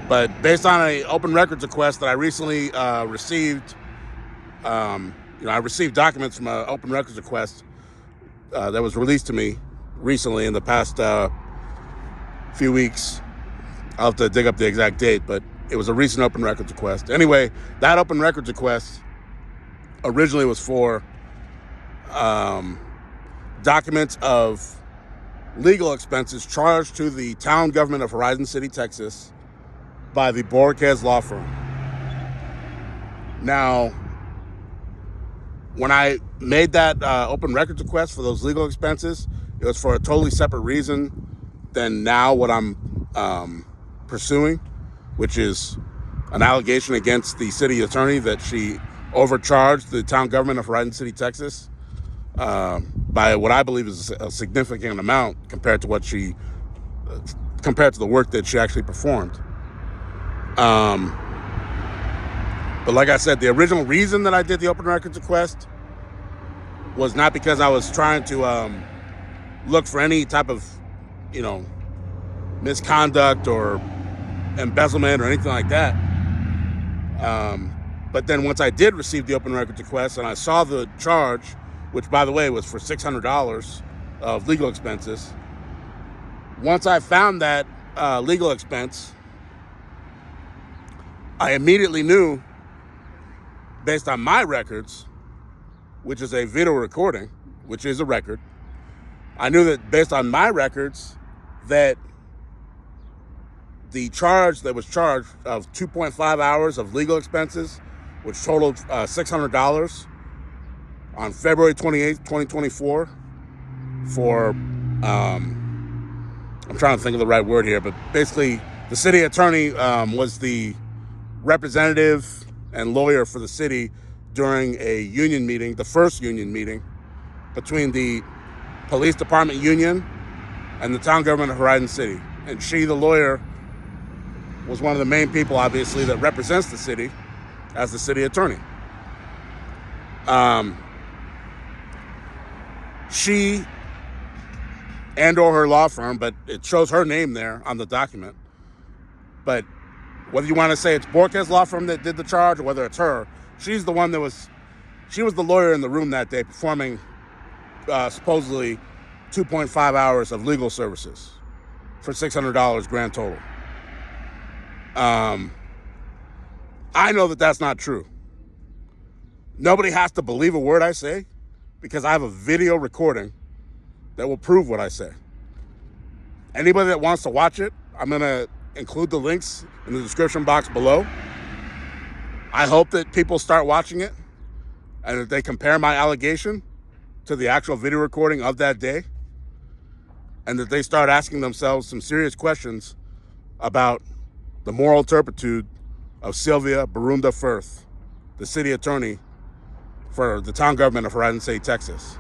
But based on an open records request that I recently received, I received documents from an open records request that was released to me recently in the past few weeks. I'll have to dig up the exact date, but it was a recent open records request. Anyway, that open records request originally was for documents of legal expenses charged to the town government of Horizon City, Texas, by the Borquez law firm. Now, when I made that open records request for those legal expenses, it was for a totally separate reason than now what I'm pursuing, which is an allegation against the city attorney that she overcharged the town government of Horizon City, Texas, by what I believe is a significant amount compared to the work that she actually performed. But like I said, the original reason that I did the open records request was not because I was trying to look for any type of, misconduct or embezzlement or anything like that. But then once I did receive the open records request and I saw the charge, which by the way was for $600 of legal expenses, once I found that legal expense, I immediately knew, based on my records, which is a video recording, which is a record, I knew that based on my records that the charge that was charged of 2.5 hours of legal expenses, which totaled $600 on February 28th, 2024 for, I'm trying to think of the right word here, but basically the city attorney was the representative and lawyer for the city during a union meeting, the first union meeting between the police department union and the town government of Horizon City. And she, the lawyer, was one of the main people, obviously, that represents the city as the city attorney. She and or her law firm, but it shows her name there on the document. But whether you want to say it's Borquez law firm that did the charge or whether it's her, she's the one she was the lawyer in the room that day performing supposedly 2.5 hours of legal services for $600 grand total. I know that that's not true. Nobody has to believe a word I say because I have a video recording that will prove what I say. Anybody that wants to watch it, I'm going to include the links in the description box below. I hope that people start watching it and that they compare my allegation to the actual video recording of that day and that they start asking themselves some serious questions about the moral turpitude of Sylvia Barunda Firth, the city attorney for the town government of Horizon City, Texas.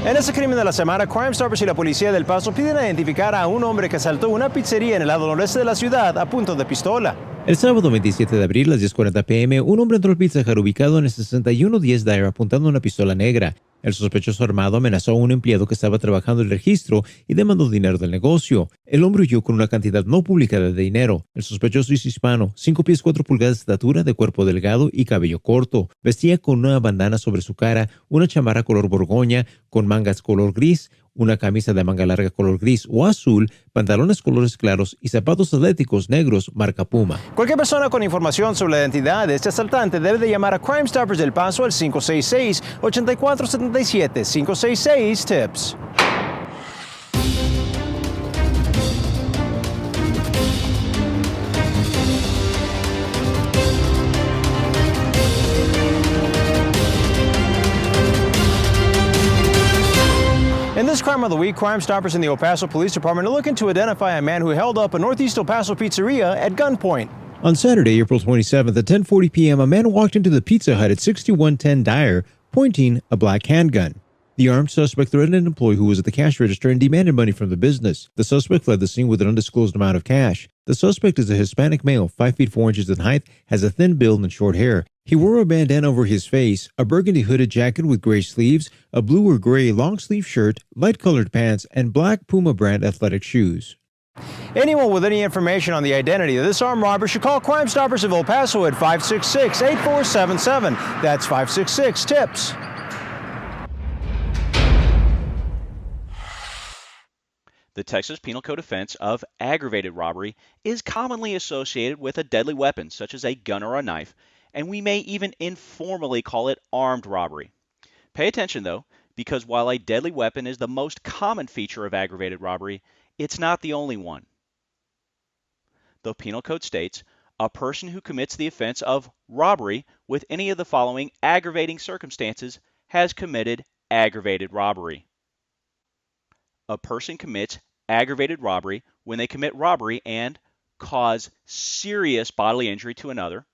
En ese crimen de la semana, Crime Stoppers y la policía del Paso piden identificar a un hombre que asaltó una pizzería en el lado noreste de la ciudad a punta de pistola. El sábado 27 de abril a las 10:40 p.m., un hombre entró al Pizza Hut ubicado en el 6110 Dyer apuntando una pistola negra. El sospechoso armado amenazó a un empleado que estaba trabajando el registro y demandó dinero del negocio. El hombre huyó con una cantidad no publicada de dinero. El sospechoso es hispano, 5 pies 4 pulgadas de estatura, de cuerpo delgado y cabello corto. Vestía con una bandana sobre su cara, una chamarra color borgoña con mangas color gris, una camisa de manga larga color gris o azul, pantalones colores claros y zapatos atléticos negros marca Puma. Cualquier persona con información sobre la identidad de este asaltante debe de llamar a Crime Stoppers del Paso al 566-8477, 566-TIPS. In this Crime of the Week, Crime Stoppers in the El Paso Police Department are looking to identify a man who held up a Northeast El Paso pizzeria at gunpoint. On Saturday, April 27th at 10:40 p.m., a man walked into the Pizza Hut at 6110 Dyer, pointing a black handgun. The armed suspect threatened an employee who was at the cash register and demanded money from the business. The suspect fled the scene with an undisclosed amount of cash. The suspect is a Hispanic male, 5 feet 4 inches in height, has a thin build and short hair. He wore a bandana over his face, a burgundy hooded jacket with gray sleeves, a blue or gray long-sleeve shirt, light-colored pants, and black Puma brand athletic shoes. Anyone with any information on the identity of this armed robber should call Crime Stoppers of El Paso at 566-8477. That's 566-TIPS. The Texas Penal Code offense of aggravated robbery is commonly associated with a deadly weapon, such as a gun or a knife, and we may even informally call it armed robbery. Pay attention, though, because while a deadly weapon is the most common feature of aggravated robbery, it's not the only one. The Penal Code states, a person who commits the offense of robbery with any of the following aggravating circumstances has committed aggravated robbery. A person commits aggravated robbery when they commit robbery and cause serious bodily injury to another,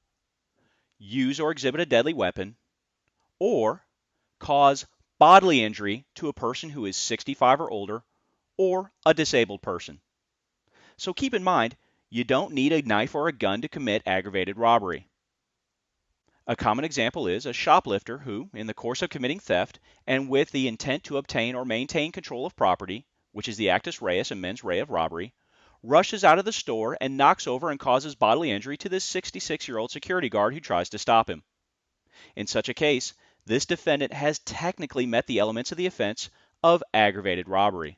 use or exhibit a deadly weapon, or cause bodily injury to a person who is 65 or older, or a disabled person. So keep in mind, you don't need a knife or a gun to commit aggravated robbery. A common example is a shoplifter who, in the course of committing theft and with the intent to obtain or maintain control of property, which is the actus reus and mens rea of robbery, rushes out of the store and knocks over and causes bodily injury to this 66-year-old security guard who tries to stop him. In such a case, this defendant has technically met the elements of the offense of aggravated robbery.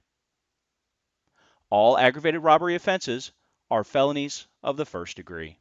All aggravated robbery offenses are felonies of the first degree.